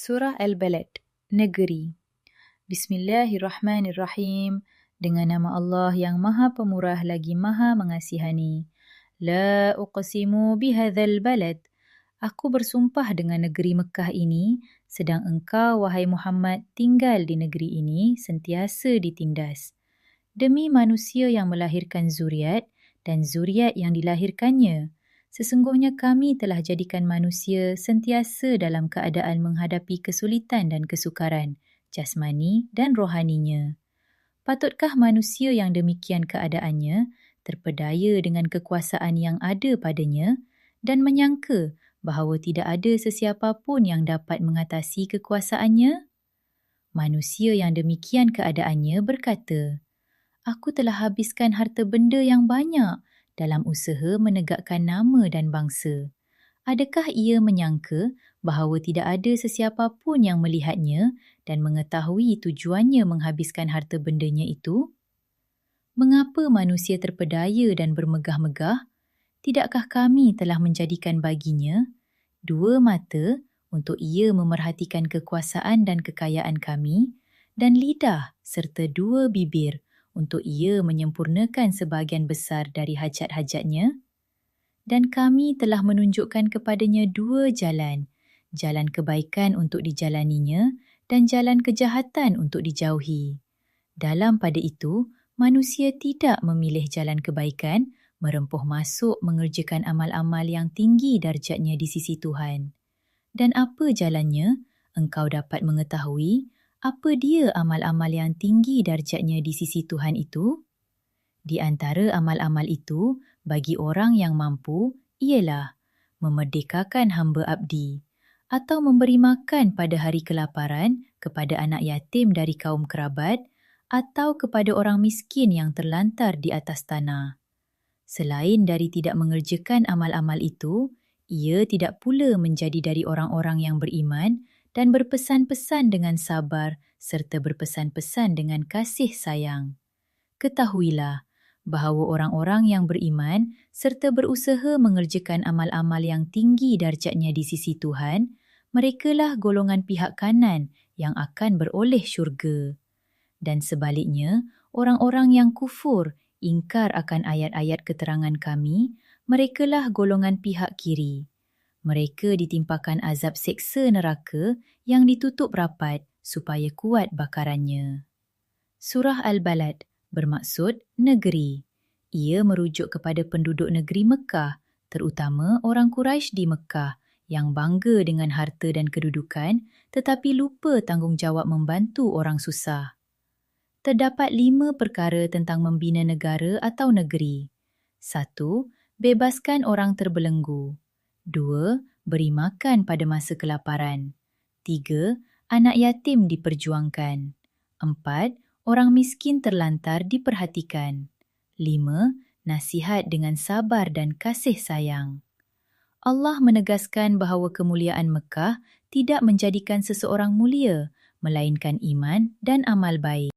Surah Al-Balad, Negeri. Bismillahirrahmanirrahim. Dengan nama Allah yang Maha Pemurah lagi Maha Mengasihani. La uqsimu bihadzal balad. Aku bersumpah dengan negeri Mekah ini, sedang engkau, wahai Muhammad, tinggal di negeri ini sentiasa ditindas. Demi manusia yang melahirkan zuriat dan zuriat yang dilahirkannya, sesungguhnya kami telah jadikan manusia sentiasa dalam keadaan menghadapi kesulitan dan kesukaran, jasmani dan rohaninya. Patutkah manusia yang demikian keadaannya terpedaya dengan kekuasaan yang ada padanya dan menyangka bahawa tidak ada sesiapa pun yang dapat mengatasi kekuasaannya? Manusia yang demikian keadaannya berkata, "Aku telah habiskan harta benda yang banyak dalam usaha menegakkan nama dan bangsa." Adakah ia menyangka bahawa tidak ada sesiapa pun yang melihatnya dan mengetahui tujuannya menghabiskan harta bendanya itu? Mengapa manusia terpedaya dan bermegah-megah? Tidakkah kami telah menjadikan baginya 2 mata untuk ia memerhatikan kekuasaan dan kekayaan kami, dan lidah serta 2 bibir untuk ia menyempurnakan sebahagian besar dari hajat-hajatnya? Dan kami telah menunjukkan kepadanya 2 jalan, jalan kebaikan untuk dijalaninya dan jalan kejahatan untuk dijauhi. Dalam pada itu, manusia tidak memilih jalan kebaikan, merempuh masuk mengerjakan amal-amal yang tinggi darjatnya di sisi Tuhan. Dan apa jalannya? Engkau dapat mengetahui apa dia amal-amal yang tinggi darjatnya di sisi Tuhan itu? Di antara amal-amal itu, bagi orang yang mampu, ialah memerdekakan hamba abdi, atau memberi makan pada hari kelaparan kepada anak yatim dari kaum kerabat, atau kepada orang miskin yang terlantar di atas tanah. Selain dari tidak mengerjakan amal-amal itu, ia tidak pula menjadi dari orang-orang yang beriman dan berpesan-pesan dengan sabar serta berpesan-pesan dengan kasih sayang. Ketahuilah bahawa orang-orang yang beriman serta berusaha mengerjakan amal-amal yang tinggi darjatnya di sisi Tuhan, merekalah golongan pihak kanan yang akan beroleh syurga. Dan sebaliknya, orang-orang yang kufur, ingkar akan ayat-ayat keterangan kami, merekalah golongan pihak kiri. Mereka ditimpakan azab seksa neraka yang ditutup rapat supaya kuat bakarannya. Surah Al-Balad bermaksud negeri. Ia merujuk kepada penduduk negeri Mekah, terutama orang Quraisy di Mekah yang bangga dengan harta dan kedudukan tetapi lupa tanggungjawab membantu orang susah. Terdapat 5 perkara tentang membina negara atau negeri. 1. Bebaskan orang terbelenggu. 2. Beri makan pada masa kelaparan. 3. Anak yatim diperjuangkan. 4. Orang miskin terlantar diperhatikan. 5. Nasihat dengan sabar dan kasih sayang. Allah menegaskan bahawa kemuliaan Mekah tidak menjadikan seseorang mulia, melainkan iman dan amal baik.